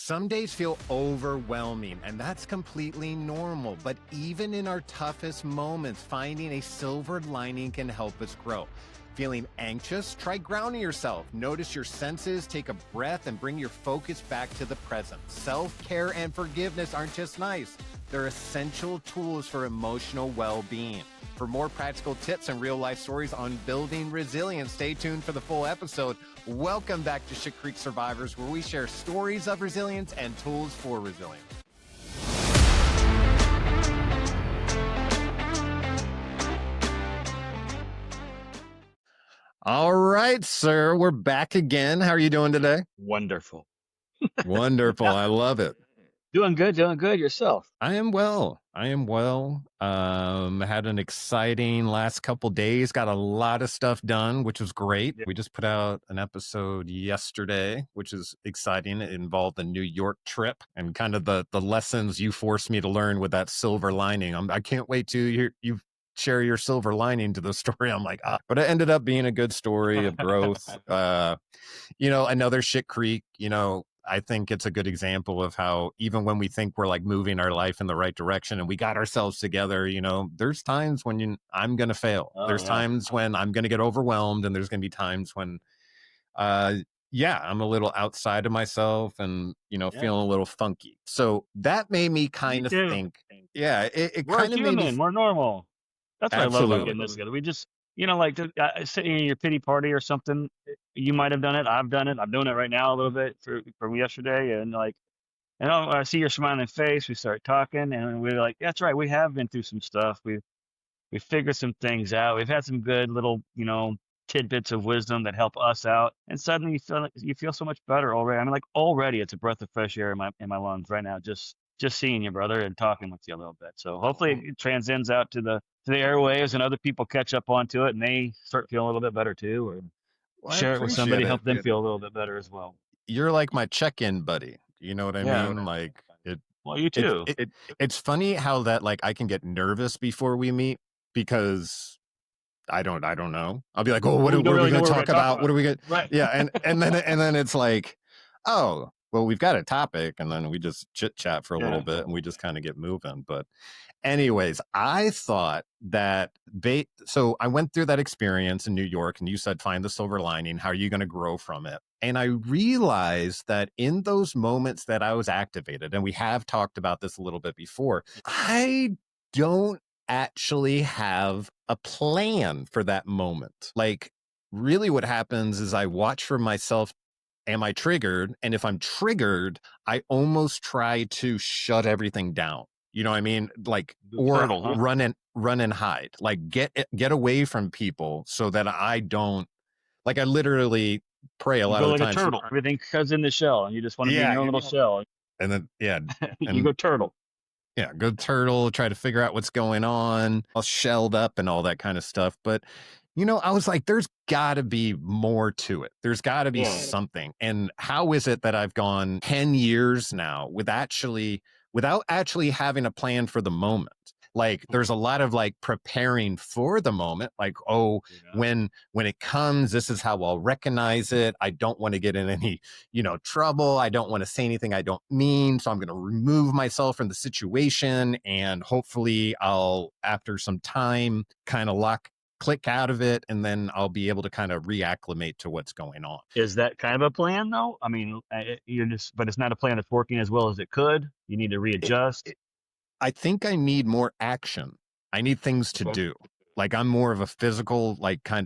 Some days feel overwhelming, and that's completely normal. But even in our toughest moments, finding a silver lining can help us grow. Feeling anxious? Try grounding yourself. Notice your senses, take a breath, and bring your focus back to the present. Self-care and forgiveness aren't just nice. They're essential tools for emotional well-being. For more practical tips and real-life stories on building resilience, stay tuned for the full episode. Welcome back to Shit Creek Survivors, where we share stories of resilience and tools for resilience. All right, sir, we're back again. How are you doing today? Wonderful. Wonderful. I love it. Doing good yourself. I am well. Had an exciting last couple days, got a lot of stuff done, which was great. Yeah. We just put out an episode yesterday, which is exciting. It involved the New York trip and kind of the lessons you forced me to learn with that silver lining. I can't wait to hear you share your silver lining to the story. I'm like, but it ended up being a good story of growth. Another Shit Creek, I think it's a good example of how even when we think we're like moving our life in the right direction and we got ourselves together, there's times when I'm going to fail. There's times when I'm going to get overwhelmed, and there's going to be times when, I'm a little outside of myself and, feeling a little funky. So that made me kind of think, it we're kind of made human, me. we're normal. That's what I love Absolutely. about getting this together. We just, sitting in your pity party or something, you might have done it. I've done it. I'm doing it right now a little bit from yesterday. And I see your smiling face. We start talking and we're like, that's right. We have been through some stuff. We figured some things out. We've had some good little, tidbits of wisdom that help us out. And suddenly you feel so much better already. I mean, already it's a breath of fresh air in my lungs right now. Just seeing you, brother, and talking with you a little bit. So hopefully it transcends out to the airwaves and other people catch up onto it and they start feeling a little bit better too, or share it with somebody, help them feel a little bit better as well. You're like my check-in buddy. You know what I mean? Like it. Well, you too. It's funny how that I can get nervous before we meet because I don't know. I'll be like, oh, what are we going to talk about? What are we going? Right. Yeah, and then it's like, oh, well, we've got a topic, and then we just chit chat for a little bit, and we just kind of get moving. But anyways, I thought that so I went through that experience in New York, and you said find the silver lining. How are you going to grow from it? And I realized that in those moments that I was activated, and we have talked about this a little bit before, I don't actually have a plan for that moment. Like, really what happens is I watch for myself. Am I triggered? And if I'm triggered, I almost try to shut everything down. You know what I mean? Run and hide. Like get away from people so that I don't. Like I literally pray a lot of the times. Like a turtle. Everything goes in the shell, and you just want to be in your own little shell. And then you go turtle. Yeah, go turtle, try to figure out what's going on, all shelled up and all that kind of stuff. But, I was like, there's got to be more to it. There's got to be something. And how is it that I've gone 10 years now without actually having a plan for the moment? Like there's a lot of preparing for the moment, when it comes, this is how I'll recognize it. I don't want to get in any, trouble. I don't want to say anything I don't mean. So I'm going to remove myself from the situation, and hopefully I'll, after some time, kind of click out of it, and then I'll be able to kind of reacclimate to what's going on. Is that kind of a plan though? I mean, but it's not a plan that's working as well as it could. You need to readjust. I think I need more action. I need things to do. Like I'm more of a physical,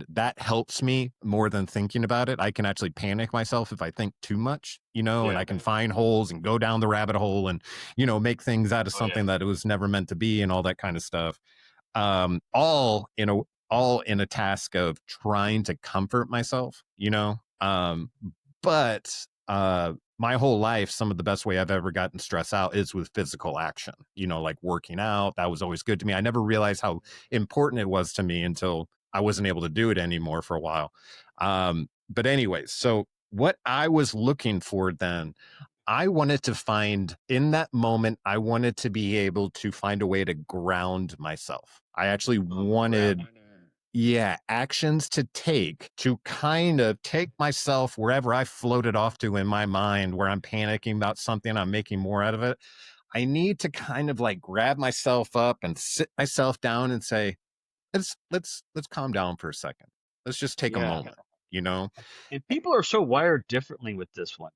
that helps me more than thinking about it. I can actually panic myself if I think too much, and I can find holes and go down the rabbit hole and, make things out of something that it was never meant to be and all that kind of stuff. All in a task of trying to comfort myself, but my whole life, some of the best way I've ever gotten stress out is with physical action, like working out. That was always good to me. I never realized how important it was to me until I wasn't able to do it anymore for a while. But anyways, so what I was looking for then, I wanted to find in that moment, I wanted to be able to find a way to ground myself. I actually wanted, Yeah, actions to take to kind of take myself wherever I floated off to in my mind where I'm panicking about something, I'm making more out of it. I need to kind of like grab myself up and sit myself down and say, let's calm down for a second. Let's just take a Yeah. moment, you know? And people are so wired differently with this one.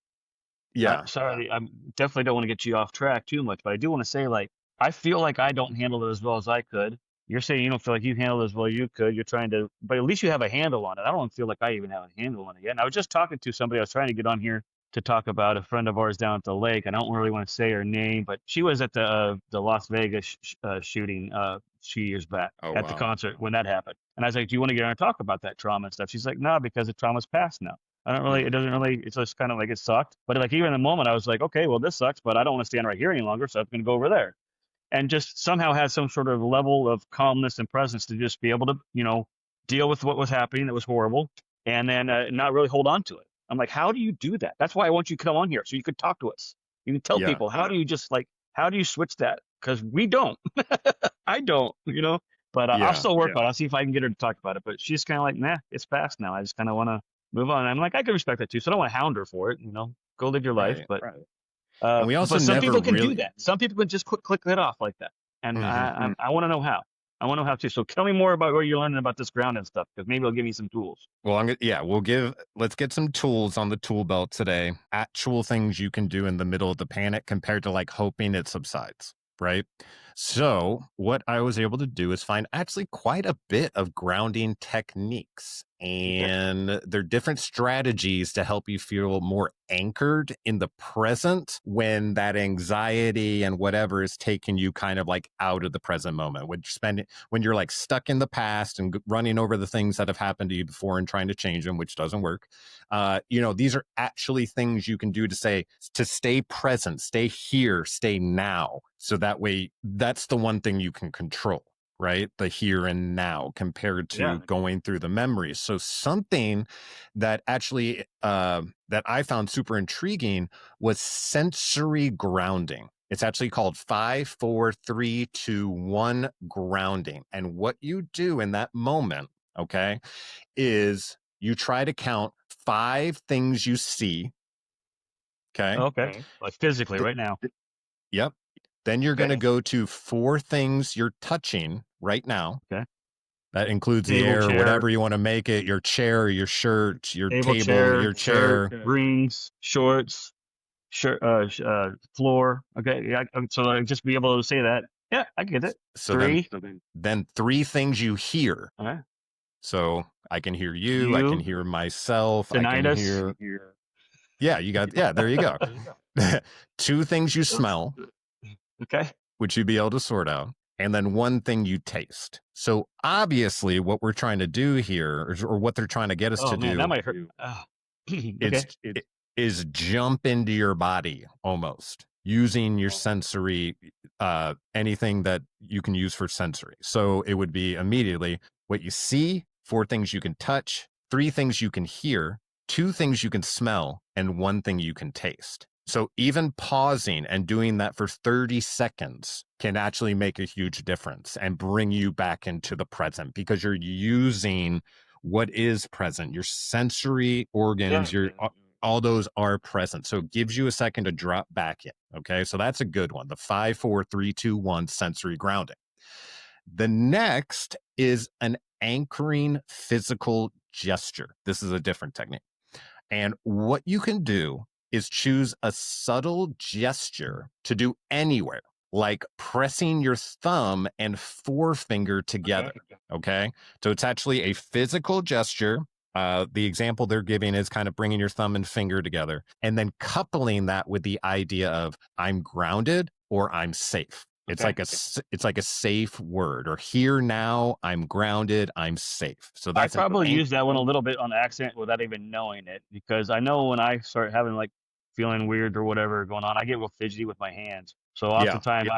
Yeah. Sorry, I definitely don't want to get you off track too much, but I do want to say, like, I feel like I don't handle it as well as I could. You're saying you don't feel like you handle it as well as you could. You're trying to, but at least you have a handle on it. I don't feel like I even have a handle on it yet. And I was just talking to somebody. I was trying to get on here to talk about a friend of ours down at the lake. I don't really want to say her name, but she was at the Las Vegas shooting a few years back Oh at the wow. concert when that happened. And I was like, "Do you want to get on and talk about that trauma and stuff?" She's like, "No, because the trauma's past now." I don't really, it Mhm. doesn't really, it's just kind of like it sucked. But like even in the moment, I was like, okay, well, this sucks, but I don't want to stand right here any longer. So I'm going to go over there and just somehow had some sort of level of calmness and presence to just be able to, deal with what was happening that was horrible and then not really hold on to it. I'm like, how do you do that? That's why I want you to come on here so you could talk to us. You can tell Yeah. people, how do you just like, how do you switch that? Because we don't. I don't, but I'll Yeah. still work on it. I'll see if I can get her to talk about it. But she's kind of like, nah, it's past now. I just kind of want to move on. And I'm like, I can respect that too. So I don't want to hound her for it. Go live your life. Right. But And we also but some never people can do really that. Some people can just click it off like that. And Mhm. I want to know how. I want to know how too. So tell me more about what you're learning about this ground and stuff, because maybe it'll give you some tools. Well, yeah, let's get some tools on the tool belt today. Actual things you can do in the middle of the panic compared to like hoping it subsides, right? So, what I was able to do is find actually quite a bit of grounding techniques, Okay. and they're different strategies to help you feel more anchored in the present when that anxiety and whatever is taking you kind of like out of the present moment. When you're like stuck in the past and running over the things that have happened to you before and trying to change them, which doesn't work. These are actually things you can do to stay present, stay here, stay now. So that way, that's the one thing you can control, right? The here and now compared to going through the memories. So something that actually that I found super intriguing was sensory grounding. It's actually called 5, 4, 3, 2, 1 grounding. And what you do in that moment, okay, is you try to count 5 things you see. Okay. Okay. Like physically Th- right now. yep. Then you're going to go to 4 things you're touching right now. Okay. That includes the Table, air, chair, whatever you want to make it, your chair, your shirt, your table, table, chair, your shirt, chair. rings, shorts, shirt, floor. Okay. Yeah. So I just be able to say that. Yeah, I get it. So then 3. then 3 things you hear. All right. So I can hear you, I can You, hear myself, I can tinnitus. hear. Yeah, there you go. 2 things you smell, Okay. which you'd be able to sort out, and then 1 thing you taste. So obviously what we're trying to do here, or what they're trying to get us Oh to man, that do, might hurt. Okay. is is jump into your body almost using your sensory, anything that you can use for sensory. So it would be immediately what you see, 4 things you can touch, 3 things you can hear, 2 things you can smell, and 1 thing you can taste. So even pausing and doing that for 30 seconds can actually make a huge difference and bring you back into the present, because you're using what is present. Your sensory organs, all those are present. So it gives you a second to drop back in. Okay. So that's a good one. The 5, 4, 3, 2, 1 sensory grounding. The next is an anchoring physical gesture. This is a different technique. And what you can do is choose a subtle gesture to do anywhere, like pressing your thumb and forefinger together. Okay. So it's actually a physical gesture. The example they're giving is kind of bringing your thumb and finger together and then coupling that with the idea of I'm grounded or I'm safe. It's like a safe word, or here now, I'm grounded, I'm safe. So I that's an probably use that one a little bit on accident without even knowing it, because I know when I start having like feeling weird or whatever going on, I get real fidgety with my hands. So yeah. oftentimes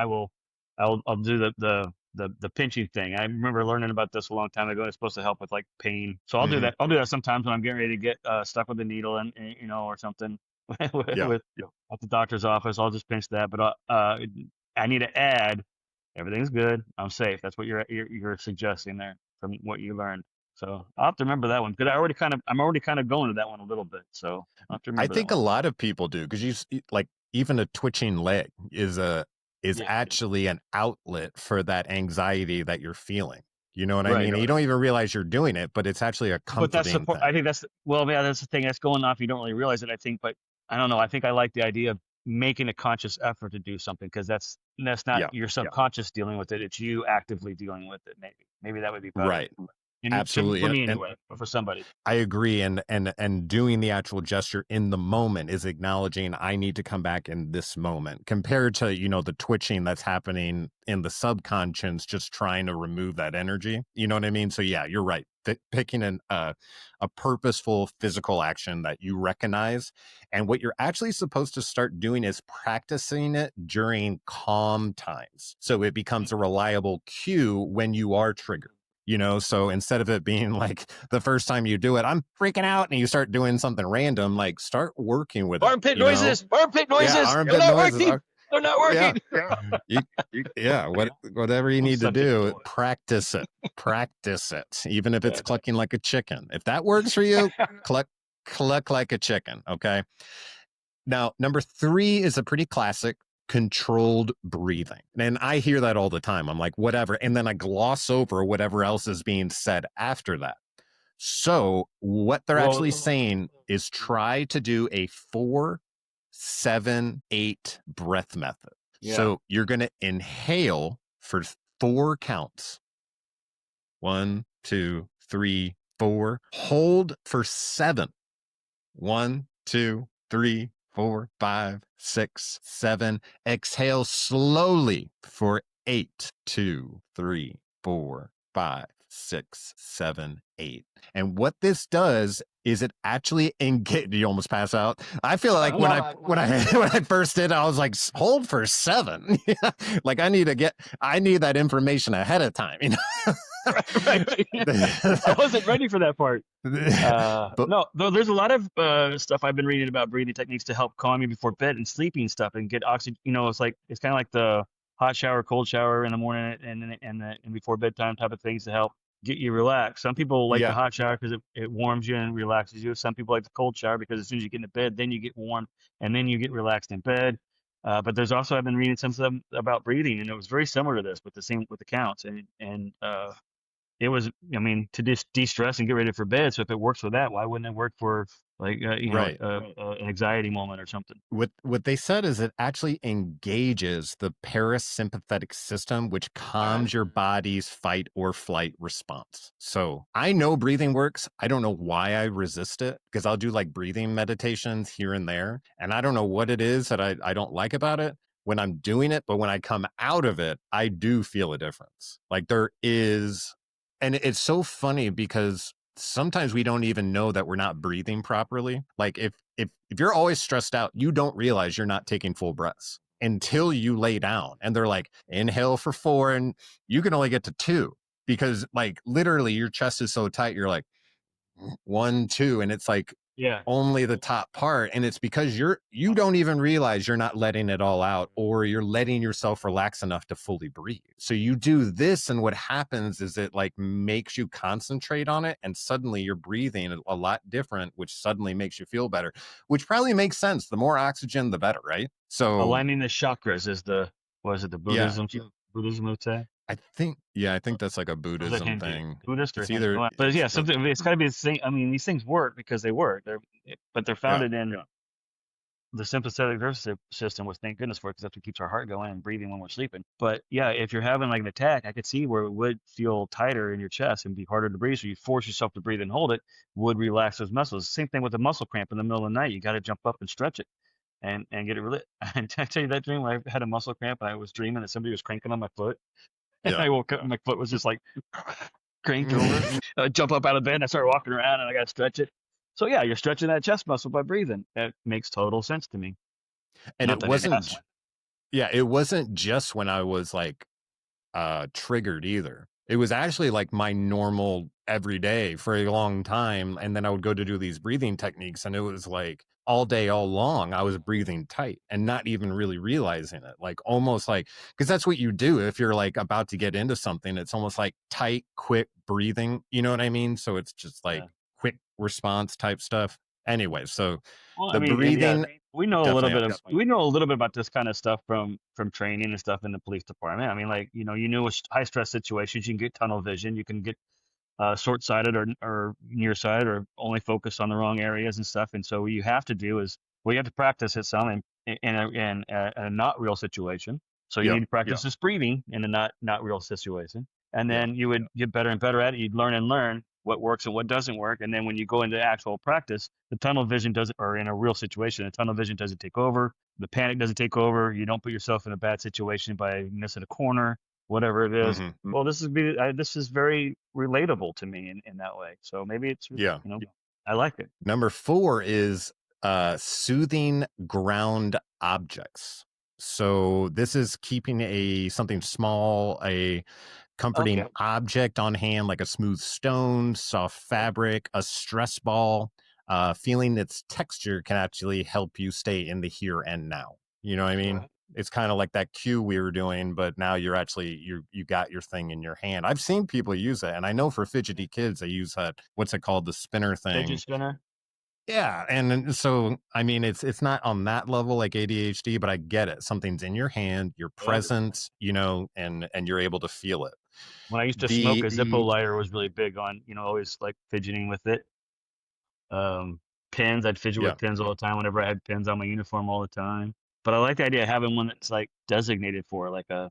I'll do the pinching thing. I remember learning about this a long time ago. It's supposed to help with like pain. So I'll do Mhm. that. I'll do that sometimes when I'm getting ready to get stuck with a needle and or something Yeah. with at the doctor's office. I'll just pinch that. But I need to add everything's good. I'm safe. That's what you're suggesting there from what you learned. So I'll have to remember that one because I'm already kind of going to that one a little bit. So I'll have to I remember that think a one. lot of people do because like even a twitching leg is Yeah. actually an outlet for that anxiety that you're feeling. You know what I Right. mean? And you don't even realize you're doing it, but it's actually a But that's the comforting point. thing. I think well, yeah, that's the thing that's going off. You don't really realize it, I think, but I don't know. I think I like the idea of making a conscious effort to do something because that's not Yeah, your subconscious dealing with it. It's you actively dealing with it. Maybe that would be better. right. Absolutely. For me And anyway, but for somebody. I agree, and doing the actual gesture in the moment is acknowledging I need to come back in this moment, compared to the twitching that's happening in the subconscious, just trying to remove that energy. You know what I mean? So yeah, you're right. Picking a purposeful physical action that you recognize, and what you're actually supposed to start doing is practicing it during calm times, so it becomes a reliable cue when you are triggered. So instead of it being like the first time you do it, I'm freaking out, and you start doing something random, like start working with Armpit it. noises. Armpit noises. Yeah, They're armpit not noises. working. They're not working. Yeah. Whatever you need to Subject do, to it. practice it. Practice it, even if it's clucking like a chicken. If that works for you, cluck like a chicken. Okay. Now, number 3 is a pretty classic: controlled breathing. And I hear that all the time. I'm like, whatever. And then I gloss over whatever else is being said after that. So what they're actually saying is try to do a 4, 7, 8 breath method. Yeah. So you're going to inhale for 4 counts. 1, 2, 3, 4. Hold for 7. 1, 2, 3, 4, 5, 6, 7. Exhale slowly for 8. 2, 3, 4, 5, 6, 7, 8. And what this does is it actually engage. You almost pass out. I feel like when I first did, I was like, hold for 7. Like I need that information ahead of time. Right. I wasn't ready for that part. No, though there's a lot of stuff I've been reading about breathing techniques to help calm you before bed and sleeping stuff and get oxygen. It's kind of like the hot shower, cold shower in the morning and before bedtime type of things to help get you relaxed. Some people like the hot shower because it warms you and relaxes you. Some people like the cold shower because as soon as you get into bed, then you get warm and then you get relaxed in bed. But there's also I've been reading some stuff about breathing and it was very similar to this with the counts and it was, to de-stress and get ready for bed. So if it works for that, why wouldn't it work for Right. an anxiety moment or something? What they said is it actually engages the parasympathetic system, which calms your body's fight or flight response. So I know breathing works. I don't know why I resist it, because I'll do like breathing meditations here and there. And I don't know what it is that I don't like about it when I'm doing it. But when I come out of it, I do feel a difference. Like there is. And it's so funny because sometimes we don't even know that we're not breathing properly. Like if you're always stressed out, you don't realize you're not taking full breaths until you lay down. And they're like, inhale for 4, and you can only get to 2 because like literally your chest is so tight. You're like 1, 2, and it's like only the top part. And it's because you don't even realize you're not letting it all out, or you're letting yourself relax enough to fully breathe. So you do this, and what happens is it like makes you concentrate on it, and suddenly you're breathing a lot different, which suddenly makes you feel better, which probably makes sense. The more oxygen, the better, right? So aligning the chakras is the Buddhism? Buddhism would say. I think that's like a Buddhism thing. Buddhist or it's either, but yeah, something. It's got to be the same. I mean, these things work because they work. They're founded in the sympathetic nervous system, which thank goodness for, because that's what keeps our heart going and breathing when we're sleeping. But yeah, if you're having like an attack, I could see where it would feel tighter in your chest and be harder to breathe. So you force yourself to breathe and hold it would relax those muscles. Same thing with a muscle cramp in the middle of the night. You got to jump up and stretch it and get it relieved. And I tell you that dream, I had a muscle cramp and I was dreaming that somebody was cranking on my foot. And I woke up and my foot was just like cranked over. I jump up out of bed and I start walking around and I got to stretch it. So yeah, you're stretching that chest muscle by breathing. That makes total sense to me. And it wasn't just when I was like triggered either. It was actually like my normal every day for a long time. And then I would go to do these breathing techniques, and it was like all day, all long, I was breathing tight and not even really realizing it. Like almost like, because that's what you do if you're like about to get into something. It's almost like tight, quick breathing. You know what I mean? So it's just like Yeah. quick response type stuff. Anyway, so Well, I the mean, and yeah, breathing we know a little definitely bit helps. of we know a little bit about this kind of stuff from training and stuff in the police department. I mean, like, you knew with high stress situations, you can get tunnel vision, you can get short sighted or nearsighted or only focus on the wrong areas and stuff. And so what you have to do is, well, you have to practice it some in a not real situation. So you Yeah. need to practice this breathing in a not real situation, and Yeah. then you would get better and better at it. You'd learn and learn what works and what doesn't work. And then when you go into actual practice, the tunnel vision doesn't, or in a real situation, the tunnel vision doesn't take over. The panic doesn't take over. You don't put yourself in a bad situation by missing a corner, whatever it is. Hmm. Well, this is very relatable to me in that way. So maybe it's, Yeah. I like it. Number 4 is soothing ground objects. So this is keeping something small, a comforting Okay. object on hand, like a smooth stone, soft fabric, a stress ball. Feeling its texture can actually help you stay in the here and now. You know what I mean? It's kind of like that cue we were doing, but now you got your thing in your hand. I've seen people use it, and I know for fidgety kids they use that, what's it called, the spinner thing. Fidget spinner. Yeah, and so I mean, it's not on that level like ADHD, but I get it. Something's in your hand, your Yeah. presence, and you're able to feel it. When I used to smoke, The a Zippo lighter was really big on, always like fidgeting with it. Pins, I'd fidget Yeah, with pins all the time whenever I had pins on my uniform all the time. But I like the idea of having one that's like designated for like a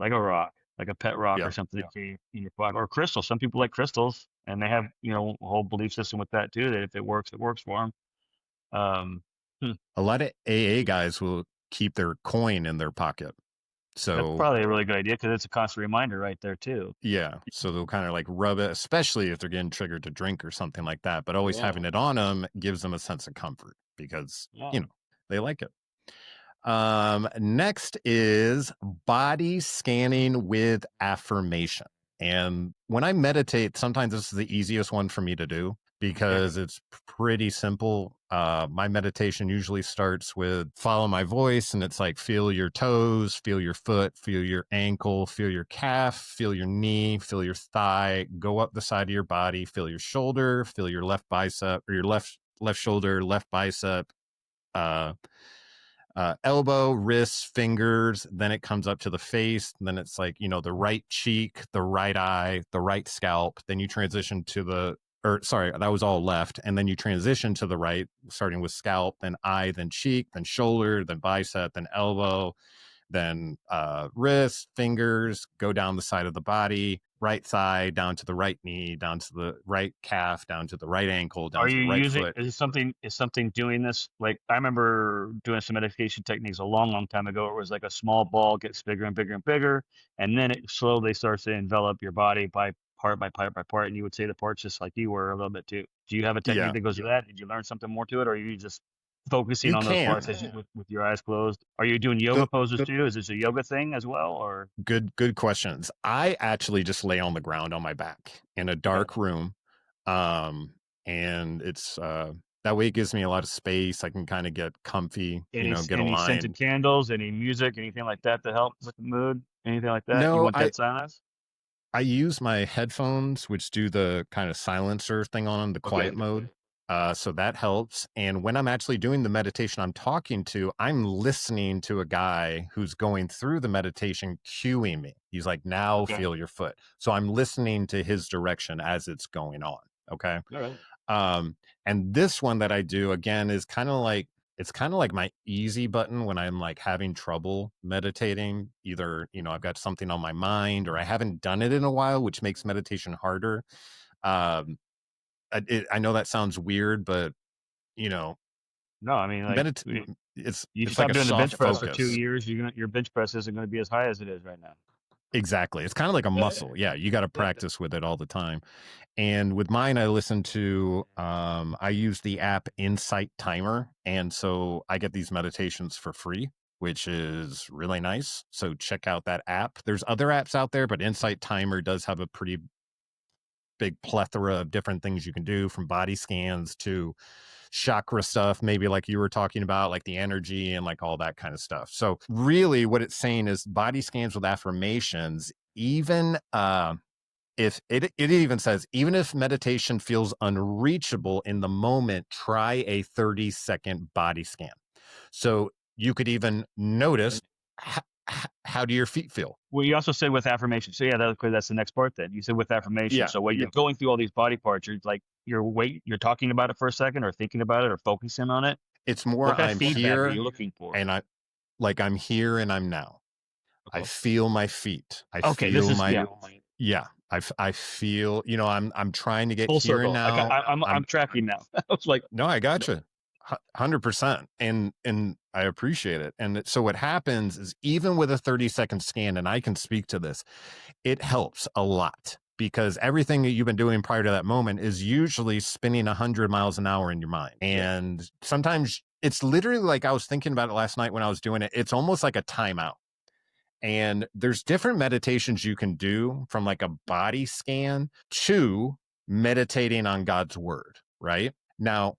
rock, like a pet rock or yeah. something that you in your pocket, or crystals. Some people like crystals, and they have a whole belief system with that too. That if it works for them. Hmm, A lot of AA guys will keep their coin in their pocket. that's So probably a really good idea because it's a constant reminder right there too. yeah, so they'll kind of like rub it, especially if they're getting triggered to drink or something like that. But always Yeah, having it on them gives them a sense of comfort because yeah. they like it. Next is body scanning with affirmation. And when I meditate, sometimes this is the easiest one for me to do because it's pretty simple. My meditation usually starts with follow my voice, and it's like feel your toes, feel your foot, feel your ankle, feel your calf, feel your knee, feel your thigh, go up the side of your body, feel your shoulder, feel your left bicep or your left shoulder, left bicep, uh, elbow, wrists, fingers. Then it comes up to the face. Then it's like, the right cheek, the right eye, the right scalp. Then you transition to sorry, that was all left. And then you transition to the right, starting with scalp, then eye, then cheek, then shoulder, then bicep, then elbow, then wrist, fingers, go down the side of the body, right thigh, down to the right knee, down to the right calf, down to the right ankle, down Are to you the right using, foot. is something doing this? Like I remember doing some meditation techniques a long time ago. It was like a small ball gets bigger and bigger and bigger, and then it slowly starts to envelop your body by part by part by part. And you would say the parts just like you were a little bit too. Do you have a technique Yeah, that goes with that? Did you learn something more to it, or are you just focusing you on those can. parts with your eyes closed? Are you doing yoga The, poses too? Is this a yoga thing as well, or? good questions. I actually just lay on the ground on my back in a Okay. dark room. And it's that way it gives me a lot of space. I can kind of get comfy, get Any scented aligned. candles, any music, anything like that to help with the mood? Anything like that? You No, want that silence? I use my headphones, which do the kind of silencer thing on them, the Okay. quiet mode. So that helps. And when I'm actually doing the meditation I'm talking to, I'm listening to a guy who's going through the meditation, cueing me. He's like, now Okay. feel your foot. So I'm listening to his direction as it's going on. Okay. All right. And this one that I do again is it's kind of like my easy button when I'm like having trouble meditating. Either, I've got something on my mind or I haven't done it in a while, which makes meditation harder. Um, I know that sounds weird, but you know, No, I mean, like medit you it's like stop a doing the bench soft press for two focus. years, your bench press isn't going to be as high as it is right now. Exactly. It's kind of like a muscle. Yeah, you got to practice with it all the time. And with mine, I listen to, I use the app Insight Timer. And so I get these meditations for free, which is really nice. So check out that app. There's other apps out there, but Insight Timer does have a pretty big plethora of different things you can do, from body scans to chakra stuff, maybe like you were talking about, like the energy and like all that kind of stuff. So really what it's saying is body scans with affirmations, even if it even says, even if meditation feels unreachable in the moment, try a 30-second body scan. So you could even notice, how do your feet feel? Well, you also said with affirmation. So yeah, that's the next part. Then you said with affirmation. Yeah, So when you're going through all these body parts, you're talking about it for a second, or thinking about it, or focusing on it. it's more What kind of I'm feedback are here you looking for? and I'm here and I'm now. I Okay. feel my feet. I Okay, this feel is my yeah. I feel, I'm trying to get full here and circle. now. I'm tracking now. I was like, No, I gotcha. 100%. And I appreciate it. And so what happens is, even with a 30-second scan, and I can speak to this, it helps a lot, because everything that you've been doing prior to that moment is usually spinning 100 miles an hour in your mind. And sometimes it's literally like, I was thinking about it last night when I was doing it. It's almost like a timeout. And there's different meditations you can do, from like a body scan to meditating on God's word, right? Now,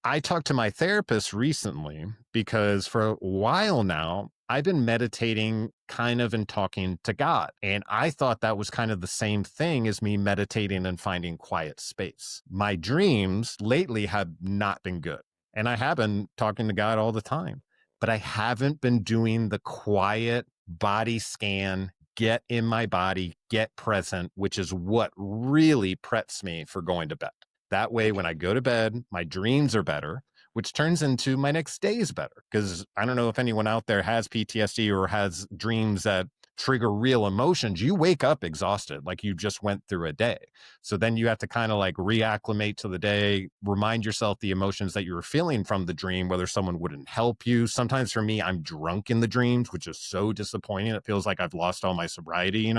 I talked to my therapist recently, because for a while now, I've been meditating kind of and talking to God. And I thought that was kind of the same thing as me meditating and finding quiet space. My dreams lately have not been good. And I have been talking to God all the time, but I haven't been doing the quiet body scan, get in my body, get present, which is what really preps me for going to bed. That way, when I go to bed, my dreams are better, which turns into my next day is better. Because I don't know if anyone out there has PTSD or has dreams that trigger real emotions. You wake up exhausted, like you just went through a day. So then you have to kind of like reacclimate to the day, remind yourself the emotions that you were feeling from the dream, whether someone wouldn't help you. Sometimes for me, I'm drunk in the dreams, which is so disappointing. It feels like I've lost all my sobriety.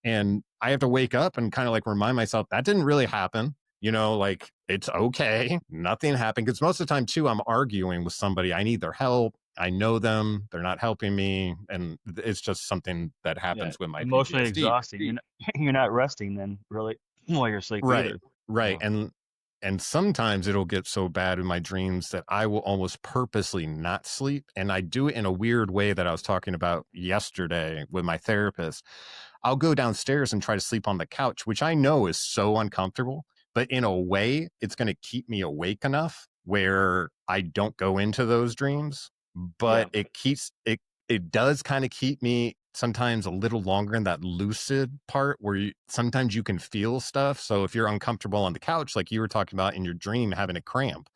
And I have to wake up and kind of like remind myself that didn't really happen. Like, it's okay. Nothing happened. Because most of the time, too, I'm arguing with somebody. I need their help. I know them. They're not helping me. And it's just something that yeah, happens with my emotionally PTSD. exhausting. You're not resting then, really, while you're asleep Right. either. Right. Yeah. And sometimes it'll get so bad in my dreams that I will almost purposely not sleep. And I do it in a weird way that I was talking about yesterday with my therapist. I'll go downstairs and try to sleep on the couch, which I know is so uncomfortable, but in a way, it's going to keep me awake enough where I don't go into those dreams. But it does kind of keep me sometimes a little longer in that lucid part, where sometimes you can feel stuff. So if you're uncomfortable on the couch, like you were talking about in your dream, having a cramp,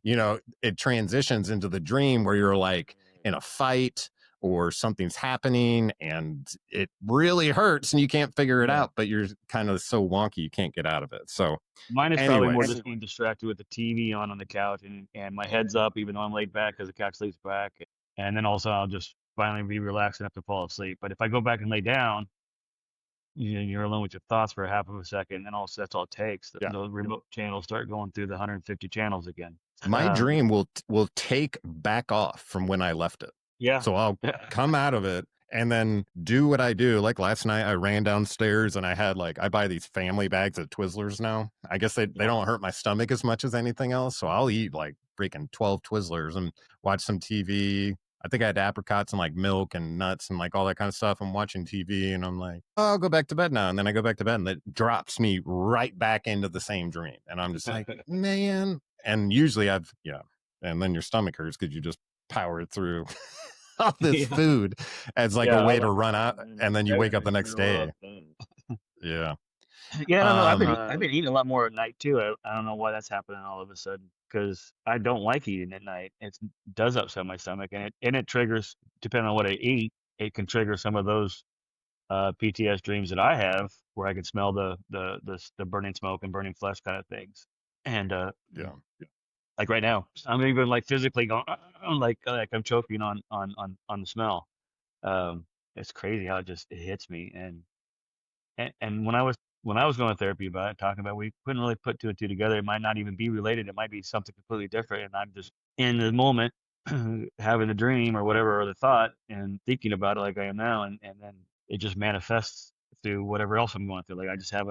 it transitions into the dream where you're like in a fight or something's happening and it really hurts and you can't figure it Yeah. out, but you're kind of so wonky you can't get out of it. So Mine is probably more anyways, just being distracted with the TV on the couch, and my head's up, even though I'm laid back, because the couch lays back. And then also I'll just finally be relaxed enough to fall asleep. But if I go back and lay down, you're alone with your thoughts for a half of a second, and then also that's all it takes. The remote channels start going through the 150 channels again. my dream will take back off from when I left it. Yeah. So I'll come out of it and then do what I do. Like last night, I ran downstairs and I buy these family bags of Twizzlers now. I guess they don't hurt my stomach as much as anything else. So I'll eat like freaking 12 Twizzlers and watch some TV. I think I had apricots and like milk and nuts and like all that kind of stuff. I'm watching TV and I'm like, oh, I'll go back to bed now. And then I go back to bed and it drops me right back into the same dream. And I'm just like, man. And usually and then your stomach hurts because you just powered through all this food as like a way to run out, and then you wake up the next day. Yeah. Yeah, I don't know. I've been eating a lot more at night too. I don't know why that's happening all of a sudden, because I don't like eating at night. It does upset my stomach, and it triggers, depending on what I eat, it can trigger some of those PTS dreams that I have, where I can smell the burning smoke and burning flesh kind of things. And like right now, I'm even like physically going, like I'm choking on the smell. It's crazy how it hits me. And when I was going to therapy about it, talking about it, we couldn't really put two and two together. It might not even be related. It might be something completely different. And I'm just in the moment having the dream or whatever, or the thought, and thinking about it like I am now. And then it just manifests through whatever else I'm going through. Like I just have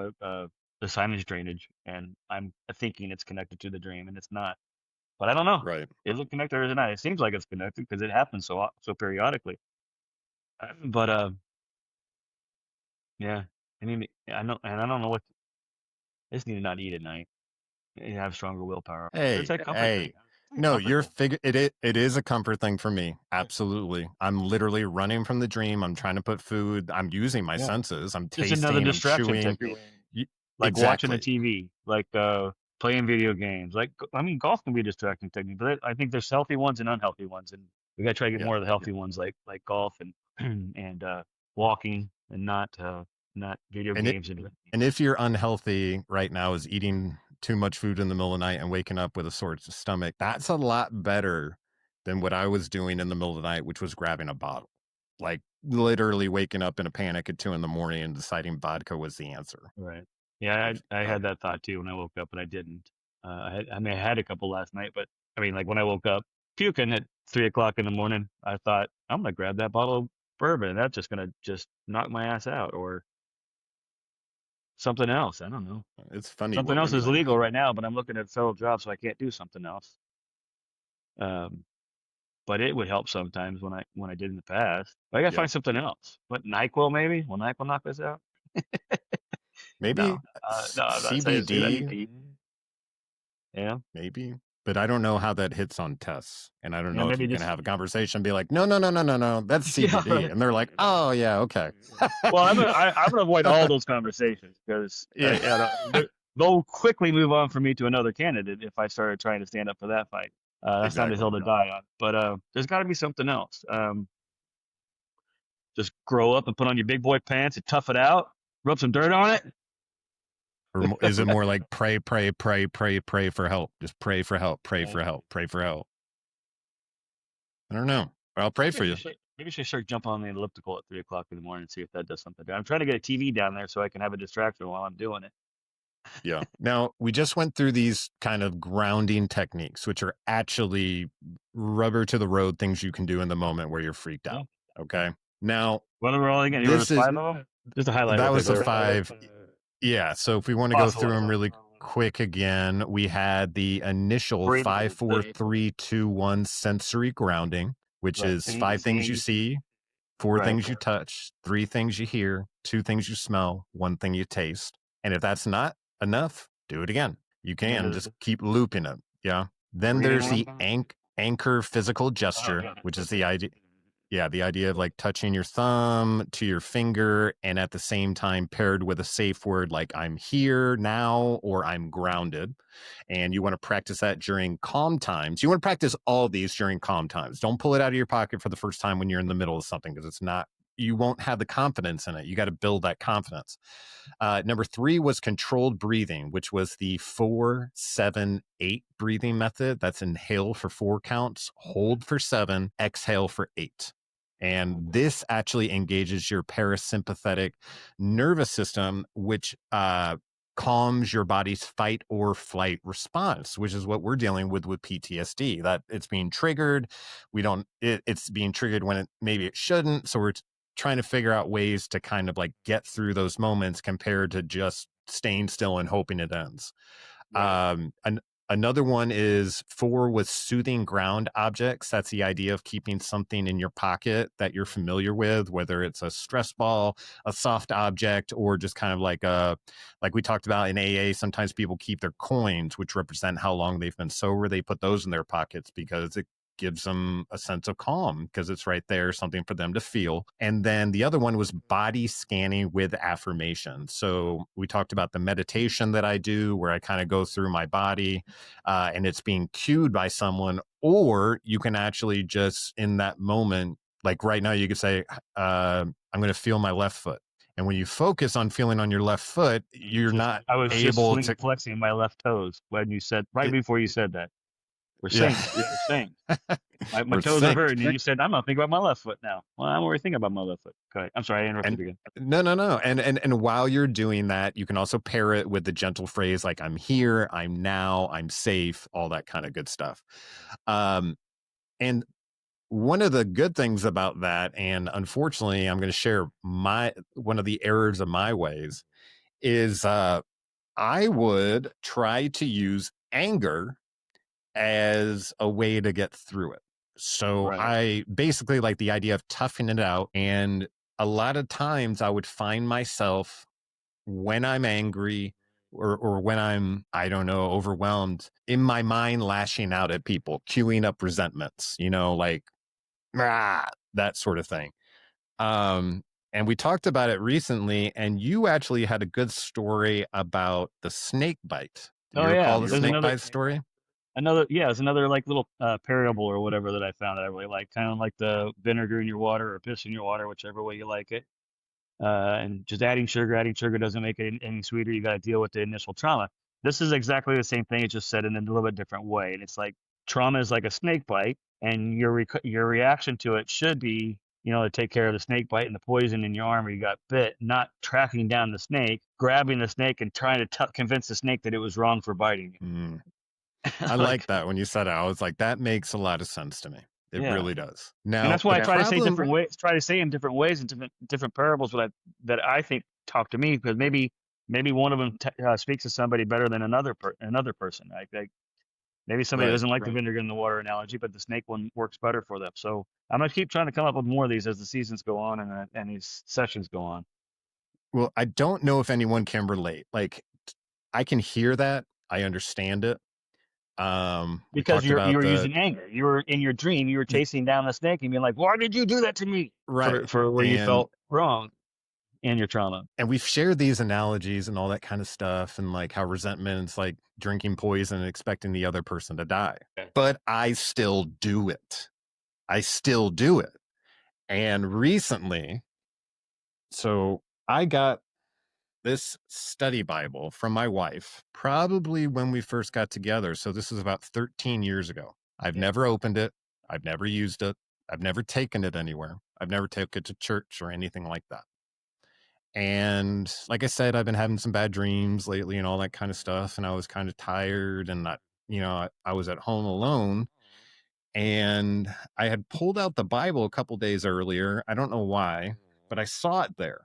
the sinus drainage, and I'm thinking it's connected to the dream, and it's not. But I don't know. Right. Is it connected or is it not? It seems like it's connected because it happens so periodically. But yeah, I know, and I don't know what. I just need to not eat at night and have stronger willpower. It's Hey, a comfort thing. hey. It's a No, comfort you're thing. it is a comfort thing for me. Absolutely. I'm literally running from the dream. I'm trying to put food. I'm using my Yeah, senses. I'm just another tasting, I'm distraction chewing. technique, Y- like watching the Exactly. TV, like playing video games. Like I mean, golf can be a distracting technique, but I think there's healthy ones and unhealthy ones, and we gotta try to get Yeah. more of the healthy ones, like golf and and walking, and not video And it games and and if you're unhealthy right now is eating too much food in the middle of the night and waking up with a sore stomach, that's a lot better than what I was doing in the middle of the night, which was grabbing a bottle. Like literally waking up in a panic at 2 a.m. and deciding vodka was the answer. right. Yeah, Which I had that thought too when I woke up, but I didn't. I mean, I had a couple last night, but I mean, like when I woke up puking at 3 o'clock in the morning, I thought I'm gonna grab that bottle of bourbon. That's just gonna just knock my ass out, or something else. I don't know. it's funny Something what else we is think. legal right now, but I'm looking at a federal job, so I can't do something else. Um, but it would help sometimes when I did in the past. But I gotta Yeah. find something else. What, NyQuil maybe? Will NyQuil knock this out? Maybe No, no, I'm not saying that. CBD, Yeah, maybe. But I don't know how that hits on tests. And I don't yeah, know if maybe you can just have a conversation and be like, no, no, no, no, no, no, that's yeah. CBD. And they're like, oh, yeah, okay. Well, I'm gonna avoid all those conversations because Yeah. they'll quickly move on from me to another candidate if I started trying to stand up for that fight. That's not a hill Exactly. to die on. But there's got to be something else. Just grow up and put on your big boy pants and tough it out. Rub some dirt on Or is it more like pray, pray, pray, pray, pray for help? Just pray for help, pray for it. help, pray for help. I don't know. I'll pray for you. Maybe I should start jumping on the elliptical at 3 o'clock in the morning and see if that does something. I'm trying to get a TV down there so I can have a distraction while I'm doing it. Yeah. Now, we just went through these kind of grounding techniques, which are actually rubber to the road things you can do in the moment where you're freaked out. Okay. Now, What are we all again? this There's is 5 of them. Just to highlight that real quick. was the 5. Yeah. So if we want to go through them really quick again, we had the initial 5, 4, 3, 2, 1 sensory grounding, which is 5 things you see, 4 Right. things you touch, 3 things you hear, 2 things you smell, 1 thing you taste. And if that's not enough, do it again. You can just keep looping it. Yeah. Then there's the anchor physical gesture, which is the idea. Yeah, the idea of like touching your thumb to your finger and at the same time paired with a safe word like I'm here now or I'm grounded. And you want to practice that during calm times. You want to practice all these during calm times. Don't pull it out of your pocket for the first time when you're in the middle of something because it's not, you won't have the confidence in it. You got to build that confidence. Number 3 was controlled breathing, which was the 4, 7, 8 breathing method. That's inhale for 4 counts, hold for 7, exhale for 8. And this actually engages your parasympathetic nervous system, which calms your body's fight or flight response, which is what we're dealing with PTSD. That it's being triggered. It's being triggered when maybe it shouldn't. So we're trying to figure out ways to kind of like get through those moments compared to just staying still and hoping it ends. Right. Another one is 4 with soothing ground objects. That's the idea of keeping something in your pocket that you're familiar with, whether it's a stress ball, a soft object, or just kind of like we talked about in AA, sometimes people keep their coins, which represent how long they've been sober. They put those in their pockets because it gives them a sense of calm because it's right there, something for them to feel. And then the other one was body scanning with affirmation. So we talked about the meditation that I do where I kind of go through my body and it's being cued by someone, or you can actually just in that moment, like right now, you could say, I'm going to feel my left foot. And when you focus on feeling on your left foot, you're not I was able just to flexing my left toes when you said right it, before you said that. We're yeah. synced. We're synced. My We're toes are synced. hurting, and you said I'm not thinking about my left foot now. Well, I'm already thinking about my left foot. Okay, I'm sorry, I interrupted again. No. And while you're doing that, you can also pair it with the gentle phrase like I'm here, I'm now, I'm safe, all that kind of good stuff. And one of the good things about that, and unfortunately, I'm going to share one of the errors of my ways is I would try to use anger as a way to get through it. So Right. I basically like the idea of toughing it out. And a lot of times I would find myself when I'm angry or when I'm, I don't know, overwhelmed, in my mind lashing out at people, queuing up resentments, like "Rah," that sort of thing. And we talked about it recently, and you actually had a good story about the snake bite. Do you Oh yeah, recall the there's snake bite story? there's another like little parable or whatever that I found that I really like, kind of like the vinegar in your water or piss in your water, whichever way you like it. And just adding sugar doesn't make it any sweeter. You got to deal with the initial trauma. This is exactly the same thing. It's just said in a little bit different way. And it's like trauma is like a snake bite, and your reaction to it should be, to take care of the snake bite and the poison in your arm where you got bit, not tracking down the snake, grabbing the snake, and trying to convince the snake that it was wrong for biting you. Mm. I like Like, that when you said it. I was like, that makes a lot of sense to me. It yeah. really does. And Now, that's why the I try to say problem, different ways, try to say in different ways and different parables that I think talk to me, because maybe one of them speaks to somebody better than another person. Like maybe somebody right. doesn't like the vinegar in the water analogy, but the snake one works better for them. So I'm gonna keep trying to come up with more of these as the seasons go on and these sessions go on. Well, I don't know if anyone can relate. Like, I can hear that. I understand it. We Because talked you about were using anger. You were in your dream. You were chasing down the snake and being like, "Why did you do that to me?" right. For where you And felt wrong in your trauma. and we've shared these analogies and all that kind of stuff, and like how resentment's like drinking poison and expecting the other person to die. Yeah. But I still do it. I still do it. And recently, so I got this study Bible from my wife, probably when we first got together. So this is about 13 years ago. I've never opened it. I've never used it. I've never taken it anywhere. I've never taken it to church or anything like that. And like I said, I've been having some bad dreams lately and all that kind of stuff. And I was kind of tired and not, I was at home alone, and I had pulled out the Bible a couple days earlier. I don't know why, but I saw it there.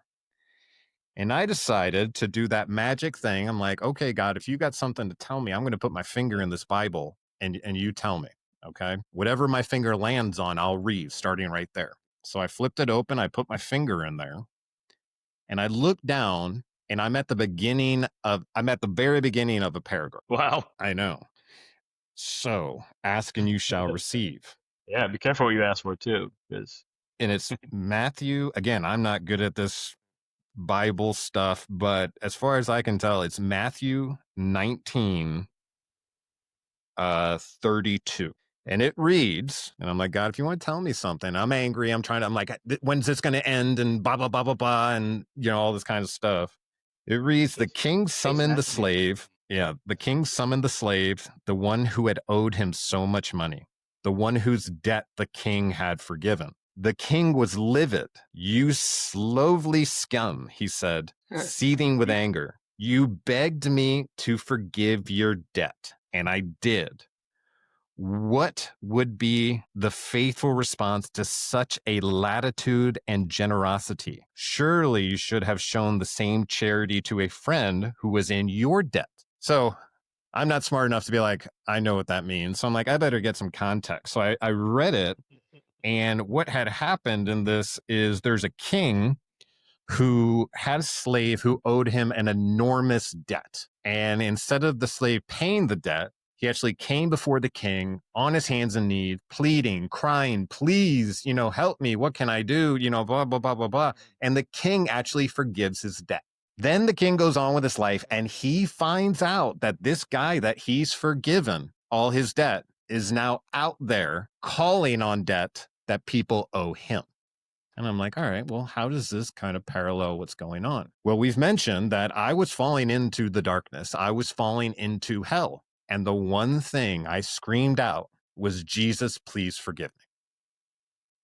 And I decided to do that magic thing. I'm like, okay, God, if you got something to tell me, I'm going to put my finger in this Bible and you tell me. Okay. Whatever my finger lands on, I'll read starting right there. So I flipped it open. I put my finger in there and I looked down, and I'm at the very beginning of a paragraph. Wow. I know. So ask and you shall receive. Yeah, be careful what you ask for too, because And it's Matthew. Again, I'm not good at this Bible stuff, but as far as I can tell, it's Matthew 19, 32. And it reads, and I'm like, God, if you want to tell me something, I'm angry. I'm like, when's this going to end? And blah, blah, blah, blah, blah. And, all this kind of stuff. It reads, the king summoned the slave. Yeah, the king summoned the slave, the one who had owed him so much money, the one whose debt the king had forgiven. The king was livid. You slowly scum, he said, seething with anger. You begged me to forgive your debt, and I did. What would be the faithful response to such a latitude and generosity? Surely you should have shown the same charity to a friend who was in your debt. So I'm not smart enough to be like, I know what that means. So I'm like, I better get some context. So I read it. And what had happened in this is there's a king who had a slave who owed him an enormous debt. And instead of the slave paying the debt, he actually came before the king on his hands and knees, pleading, crying, please, help me. What can I do? Blah, blah, blah, blah, blah. And the king actually forgives his debt. Then the king goes on with his life, and he finds out that this guy that he's forgiven all his debt is now out there calling on debt that people owe him. And I'm like, all right, well, how does this kind of parallel what's going on? Well, we've mentioned that I was falling into the darkness. I was falling into hell. And the one thing I screamed out was, Jesus, please forgive me.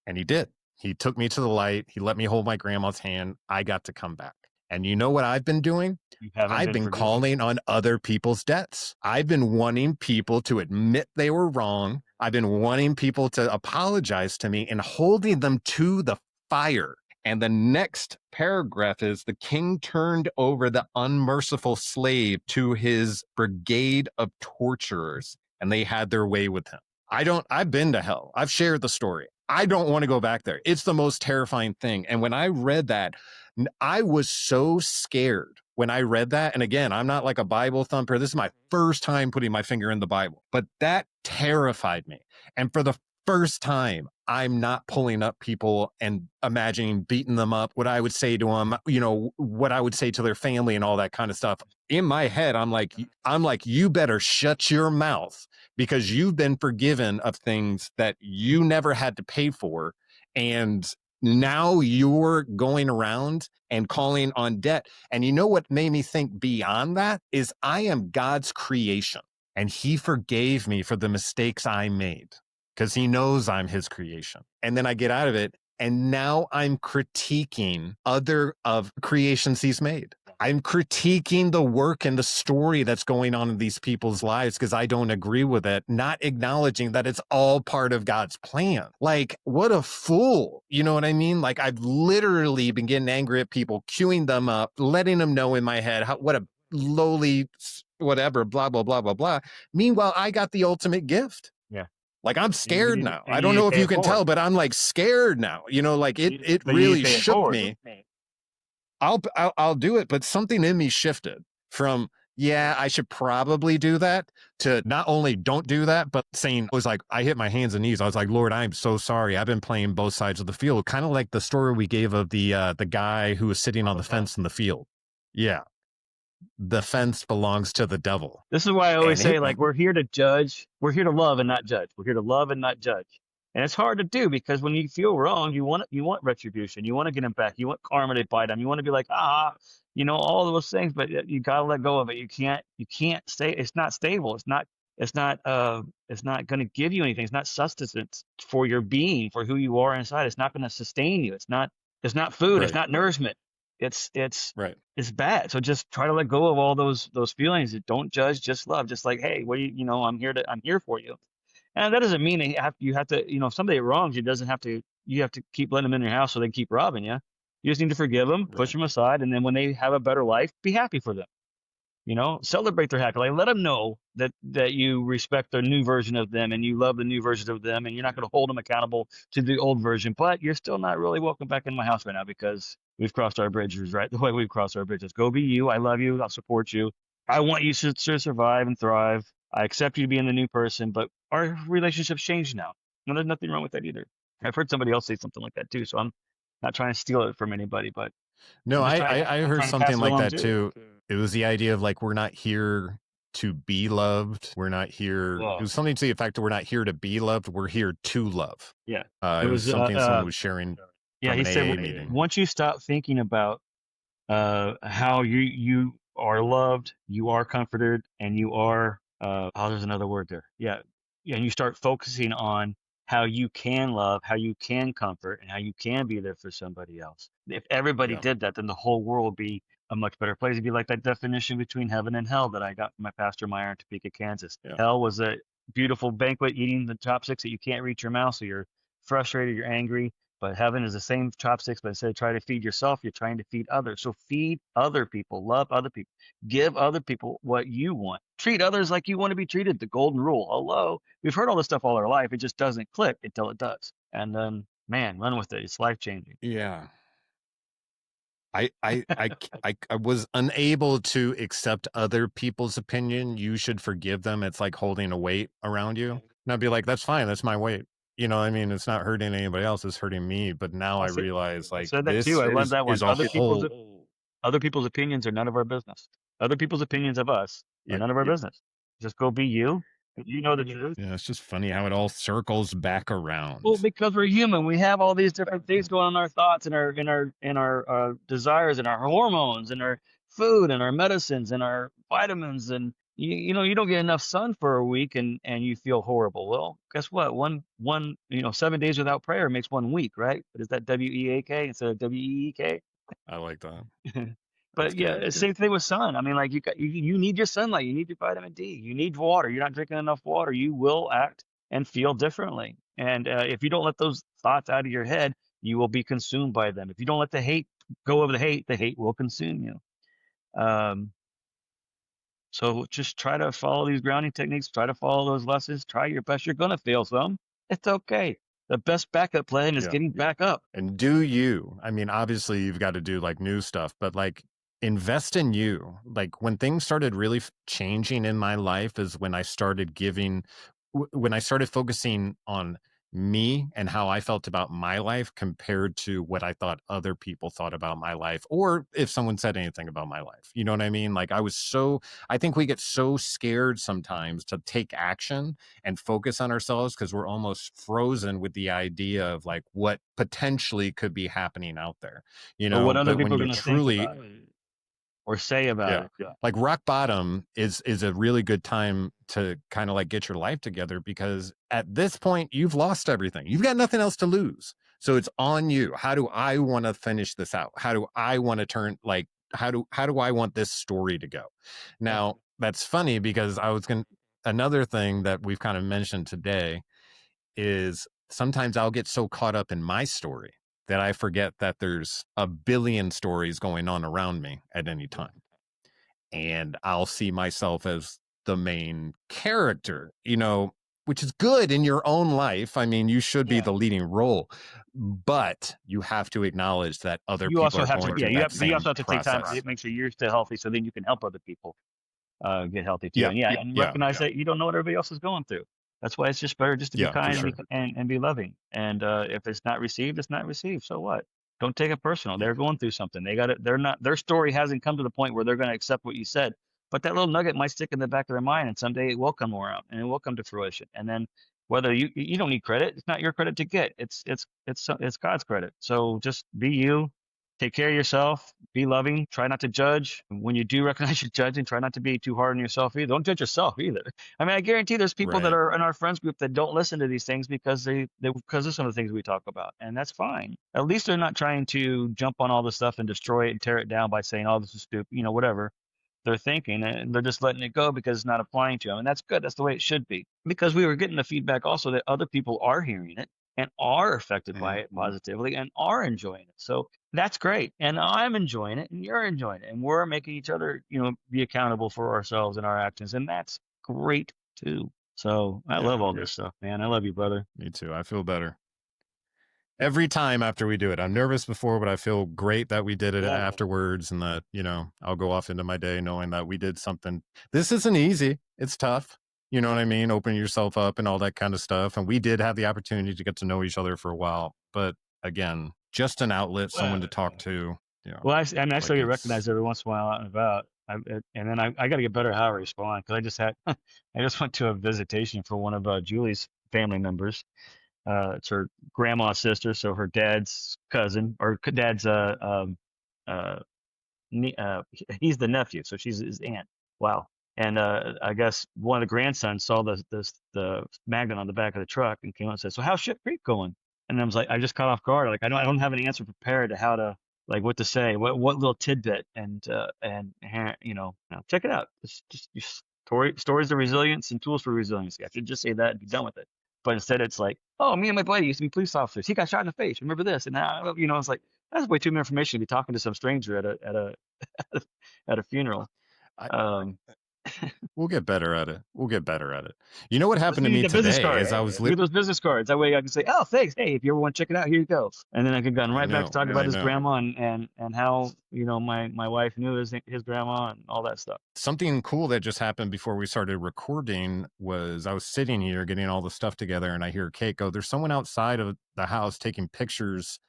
And he did. He took me to the light. He let me hold my grandma's hand. I got to come back. And you know what I've been doing? I've been calling on other people's debts. I've been wanting people to admit they were wrong. I've been wanting people to apologize to me and holding them to the fire And the next paragraph is the king turned over the unmerciful slave to his brigade of torturers, and they had their way with him. I've been to hell. I've shared the story. I don't want to go back there. It's the most terrifying thing. And when I read that, I was so scared when I read that. And again, I'm not like a Bible thumper. This is my first time putting my finger in the Bible, but that terrified me. And for the first time, I'm not pulling up people and imagining beating them up, what I would say to them, what I would say to their family and all that kind of stuff. In my head, I'm like, you better shut your mouth because you've been forgiven of things that you never had to pay for. And now you're going around and calling on debt. And you know what made me think beyond that is I am God's creation and he forgave me for the mistakes I made because he knows I'm his creation. And then I get out of it and now I'm critiquing other of creations he's made. I'm critiquing the work and the story that's going on in these people's lives because I don't agree with it, not acknowledging that it's all part of God's plan. Like, what a fool. You know what I mean? Like, I've literally been getting angry at people, queuing them up, letting them know in my head what a lowly whatever, blah, blah, blah, blah, blah. Meanwhile, I got the ultimate gift. Yeah. Like I'm scared now. I don't know if you can tell, but I'm like scared now. Like it really shook me. I'll do it, but something in me shifted from, yeah, I should probably do that to not only don't do that, but saying, it was like, I hit my hands and knees. I was like, Lord, I'm so sorry. I've been playing both sides of the field. Kind of like the story we gave of the guy who was sitting on the fence in the field. Yeah. The fence belongs to the devil. This is why I always say, like, we're here to judge. We're here to love and not judge. We're here to love and not judge. And it's hard to do because when you feel wrong, you want retribution. You want to get them back. You want karma to bite them. You want to be like, all those things, but you got to let go of it. You can't stay. It's not stable. It's not going to give you anything. It's not sustenance for your being, for who you are inside. It's not going to sustain you. It's not food. Right. It's not nourishment. It's right. It's bad. So just try to let go of all those feelings. Don't judge, just love. Just like, hey, I'm here for you. And that doesn't mean that you have to, if somebody wrongs you, you have to keep letting them in your house so they keep robbing you. You just need to forgive them, push them aside, and then when they have a better life, be happy for them. Celebrate their happy life. Let them know that you respect the new version of them and you love the new version of them, and you're not going to hold them accountable to the old version. But you're still not really welcome back in my house right now because we've crossed our bridges, right? The way we've crossed our bridges. Go be you. I love you. I'll support you. I want you to survive and thrive. I accept you to be in the new person, but our relationship's changed now. And there's nothing wrong with that either. I've heard somebody else say something like that too, so I'm not trying to steal it from anybody, but no, I heard something like that too. It was the idea of like, we're not here to be loved. We're not here. It was something to the effect that we're not here to be loved. We're here to love. Yeah. It was something someone was sharing. Yeah, he said, meeting. Once you stop thinking about how you are loved, you are comforted, and you are, there's another word there. Yeah. And you start focusing on how you can love, how you can comfort, and how you can be there for somebody else. If everybody did that, then the whole world would be a much better place. It'd be like that definition between heaven and hell that I got from my pastor Meyer in Topeka, Kansas. Yeah. Hell was a beautiful banquet, eating the chopsticks that you can't reach your mouth, so you're frustrated, you're angry. But heaven is the same chopsticks, but instead of trying to feed yourself, you're trying to feed others. So feed other people, love other people, give other people what you want. Treat others like you want to be treated, the golden rule. Hello. We've heard all this stuff all our life. It just doesn't click until it does. And then, man, run with it. It's life-changing. Yeah. I was unable to accept other people's opinion. You should forgive them. It's like holding a weight around you. And I'd be like, that's fine. That's my weight. I mean, it's not hurting anybody else. It's hurting me. But now I realize, like, I said that this too. I love that one. is other people's opinions are none of our business. Other people's opinions of us are none of our business. Just go be you. You know the truth. Yeah, it's just funny how it all circles back around. Well, because we're human, we have all these different things going on in our thoughts and our desires and our hormones and our food and our medicines and our vitamins, and you don't get enough sun for a week and you feel horrible. Well, guess what? 7 days without prayer makes 1 week, right? But is that WEAK instead of WEEK? I like that. But yeah, same thing with sun. I mean, like you need your sunlight, you need your vitamin D, you need water. You're not drinking enough water, you will act and feel differently. And if you don't let those thoughts out of your head, you will be consumed by them. If you don't let the hate go over the hate will consume you. Um, so just try to follow these grounding techniques, try to follow those lessons, try your best. You're going to fail some. It's okay. The best backup plan is Yeah. getting back up. And do you, I mean, obviously you've got to do like new stuff, but like invest in you. Like when things started really changing in my life is when I started when I started focusing on me and how I felt about my life compared to what I thought other people thought about my life, or if someone said anything about my life. You know what I mean? Like I think we get so scared sometimes to take action and focus on ourselves because we're almost frozen with the idea of like what potentially could be happening out there, Or what other but when people are you going to think truly, about it or say about yeah, it. Yeah. like rock bottom is a really good time to kind of like get your life together, because at this point you've lost everything. You've got nothing else to lose. So it's on you. How do I want to finish this out? How do I want to turn like how do I want this story to go? Now, that's funny because another thing that we've kind of mentioned today is sometimes I'll get so caught up in my story that I forget that there's a billion stories going on around me at any time. And I'll see myself as the main character, which is good in your own life. I mean, you should be the leading role, but you have to acknowledge that other You people also are have to, going through that you same also have to take time process. to make sure you're still healthy, so then you can help other people get healthy too. Yeah. And and recognize that you don't know what everybody else is going through. That's why it's just better just to be Yeah, for kind sure. and be loving. And if it's not received, it's not received. So what? Don't take it personal. They're going through something. They got it. They're not. Their story hasn't come to the point where they're going to accept what you said. But that little nugget might stick in the back of their mind, and someday it will come around and it will come to fruition. And then whether you don't need credit, it's not your credit to get. It's God's credit. So just be you. Take care of yourself. Be loving. Try not to judge. When you do recognize you're judging, try not to be too hard on yourself either. Don't judge yourself either. I mean, I guarantee there's people that Right. are in our friends group that don't listen to these things because because of some of the things we talk about, and that's fine. At least they're not trying to jump on all this stuff and destroy it and tear it down by saying, "Oh, this is stupid," whatever they're thinking, and they're just letting it go because it's not applying to them, and that's good. That's the way it should be. Because we were getting the feedback also that other people are hearing it and are affected by it positively and are enjoying it. So that's great. And I'm enjoying it and you're enjoying it. And we're making each other, be accountable for ourselves and our actions. And that's great too. So I love all this stuff, man. I love you, brother. Me too. I feel better every time after we do it. I'm nervous before, but I feel great that we did it afterwards, and that, I'll go off into my day knowing that we did something. This isn't easy. It's tough. You know what I mean? Opening yourself up and all that kind of stuff. And we did have the opportunity to get to know each other for a while. But again, just an outlet, someone to talk to. Well, I still get recognized every once in a while out and about. And then I got to get better at how I respond, because I just went to a visitation for one of Julie's family members. It's her grandma's sister, so her dad's cousin, or dad's he's the nephew, so she's his aunt. Wow. And I guess one of the grandsons saw the magnet on the back of the truck and came out and said, "So how's Ship Creek going?" And I was like, I just caught off guard. Like I don't have an answer prepared to how to, like, what to say, what little tidbit, and check it out. It's just stories of resilience and tools for resiliency. I should just say that and be done with it. But instead, it's like, oh, me and my buddy used to be police officers. He got shot in the face. Remember this? And now, it's like, that's way too much information to be talking to some stranger at a funeral. We'll get better at it. You know what happened to me today is I was those business cards. That way I can say, oh, thanks. Hey, if you ever want to check it out, here you go. And then I could go right back to talk about his grandma and how, my wife knew his grandma and all that stuff. Something cool that just happened before we started recording was I was sitting here getting all the stuff together, and I hear Kate go, "There's someone outside of the house taking pictures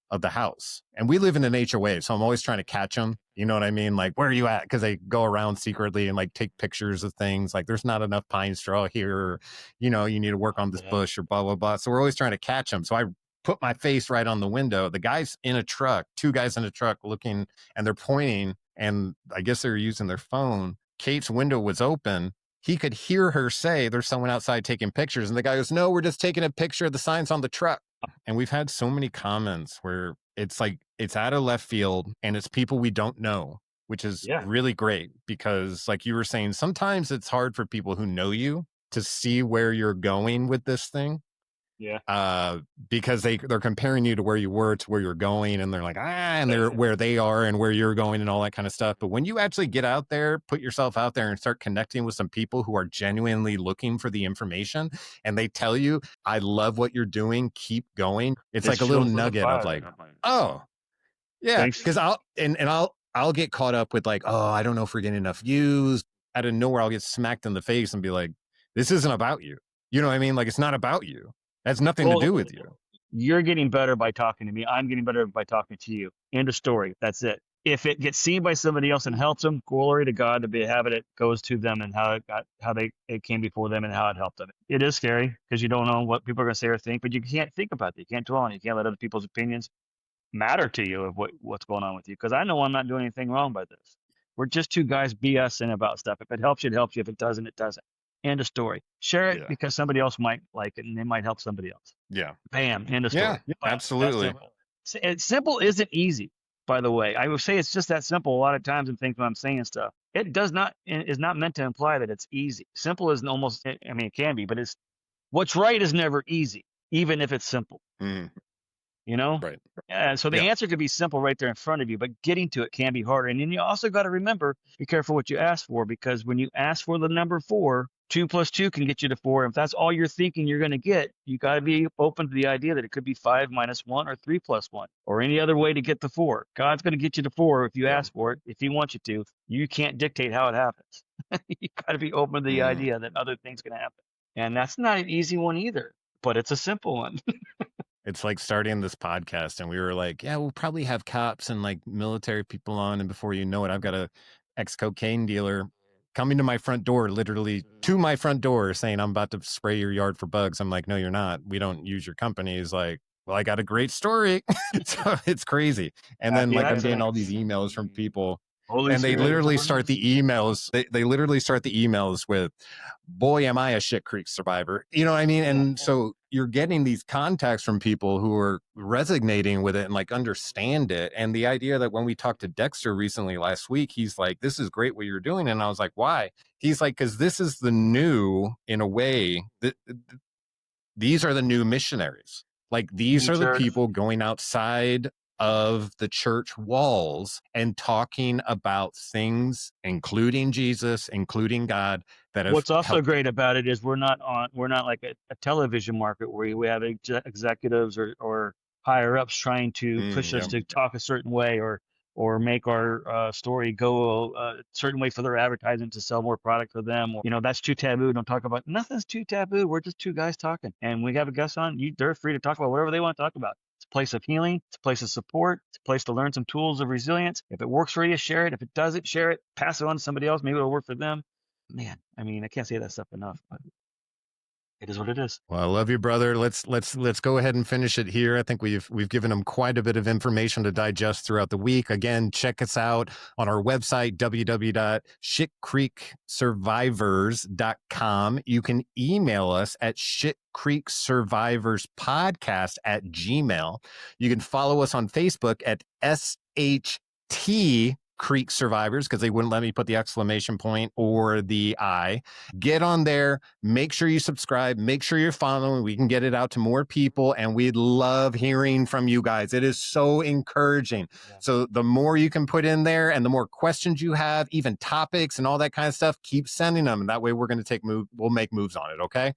of the house." And we live in an HOA, so I'm always trying to catch them. You know what I mean? Like, where are you at? Because they go around secretly and like take pictures of things. Like, there's not enough pine straw here. Or, you need to work on this bush, or blah, blah, blah. So we're always trying to catch them. So I put my face right on the window. The guy's in a truck, two guys in a truck looking, and they're pointing, and I guess they're using their phone. Kate's window was open. He could hear her say, "There's someone outside taking pictures." And the guy goes, "No, we're just taking a picture of the signs on the truck." And we've had so many comments where it's like, it's out of left field and it's people we don't know, which is really great, because like you were saying, sometimes it's hard for people who know you to see where you're going with this thing. Yeah. Because they're comparing you to where you were to where you're going, and they're like, and they're where they are and where you're going and all that kind of stuff. But when you actually get out there, put yourself out there and start connecting with some people who are genuinely looking for the information, and they tell you, I love what you're doing, keep going. It's like a little nugget of like, oh, yeah, because I'll get caught up with like, oh, I don't know if we're getting enough views. Out of nowhere, I'll get smacked in the face and be like, this isn't about you. You know what I mean? Like, it's not about you. It has nothing to do with you. You're getting better by talking to me. I'm getting better by talking to you. End of story. That's it. If it gets seen by somebody else and helps them, glory to God to be having it goes to them and it came before them and how it helped them. It is scary because you don't know what people are going to say or think, but you can't think about it. You can't dwell on it. You can't let other people's opinions matter to you of what's going on with you. Because I know I'm not doing anything wrong by this. We're just two guys BSing about stuff. If it helps you, it helps you. If it doesn't, it doesn't. End of story. Share it because somebody else might like it and it might help somebody else. Yeah. Bam. End of story. Yeah, absolutely. It's simple isn't easy, by the way. I will say it's just that simple a lot of times in things when I'm saying stuff. It is not meant to imply that it's easy. Simple is almost, I mean, it can be, but what's right is never easy, even if it's simple. You know? Right. So the answer could be simple right there in front of you, but getting to it can be harder. And then you also got to remember, be careful what you ask for, because when you ask for the number 4, 2 plus 2 can get you to 4. If that's all you're thinking you're going to get, you got to be open to the idea that it could be 5 minus 1 or 3 plus 1 or any other way to get the 4. God's going to get you to 4 if you ask for it. If he wants you to, you can't dictate how it happens. You got to be open to the idea that other things can happen. And that's not an easy one either, but it's a simple one. It's like starting this podcast and we were like, yeah, we'll probably have cops and like military people on. And before you know it, I've got a ex-cocaine dealer coming to my front door, literally to my front door saying, I'm about to spray your yard for bugs. I'm like, no, you're not. We don't use your company. He's like, well, I got a great story. So it's crazy. And then like I'm getting all these emails from people. They literally start the emails. They literally start the emails with, boy, am I a Shit Creek survivor. You know what I mean? And so you're getting these contacts from people who are resonating with it and like understand it. And the idea that when we talked to Dexter recently last week, he's like, this is great what you're doing. And I was like, why? He's like, because this is the new, in a way, these are the new missionaries. Like these are the people going outside of the church walls and talking about things, including Jesus, including God. What's also great about it is we're not like a television market where we have executives or higher ups trying to push us to talk a certain way or make our story go a certain way for their advertising to sell more product for them. Or, that's too taboo. Don't talk about nothing's too taboo. We're just two guys talking, and we have a guest on. They're free to talk about whatever they want to talk about. It's a place of healing. It's a place of support. It's a place to learn some tools of resilience. If it works for you, share it. If it doesn't, share it. Pass it on to somebody else. Maybe it'll work for them. Man, I mean, I can't say that stuff enough, but it is what it is. Well, I love you, brother. Let's go ahead and finish it here. I think we've given them quite a bit of information to digest throughout the week. Again, check us out on our website, www.shitcreeksurvivors.com. You can email us at shitcreeksurvivorspodcast@gmail. You can follow us on Facebook at SHT Creek Survivors, because they wouldn't let me put the exclamation point or the I. Get on there, make sure you subscribe, make sure you're following. We can get it out to more people, and we'd love hearing from you guys. It is so encouraging. So the more you can put in there and the more questions you have, even topics and all that kind of stuff, keep sending them. And that way we're going to we'll make moves on it. Okay.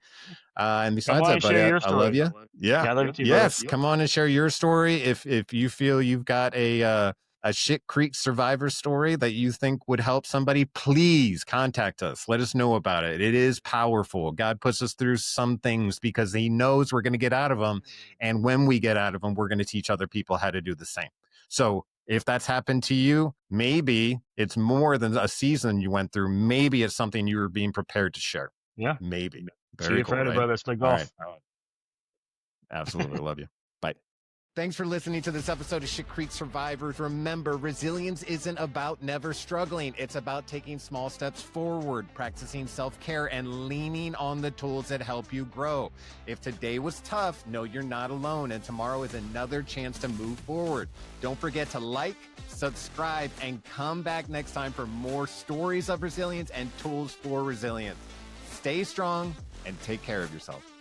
And besides that, buddy, I love you. Yeah. I love you too, yes. Brother. Come on and share your story. If you feel you've got a Shit Creek survivor story that you think would help somebody, please contact us. Let us know about it. It is powerful. God puts us through some things because he knows we're going to get out of them. And when we get out of them, we're going to teach other people how to do the same. So if that's happened to you, maybe it's more than a season you went through. Maybe it's something you were being prepared to share. Yeah. Maybe. See you Friday, brother. Let's play golf. Right. Absolutely. Love you. Bye. Thanks for listening to this episode of Shit Creek Survivors. Remember, resilience isn't about never struggling. It's about taking small steps forward, practicing self-care, and leaning on the tools that help you grow. If today was tough, know you're not alone, and tomorrow is another chance to move forward. Don't forget to like, subscribe, and come back next time for more stories of resilience and tools for resilience. Stay strong and take care of yourself.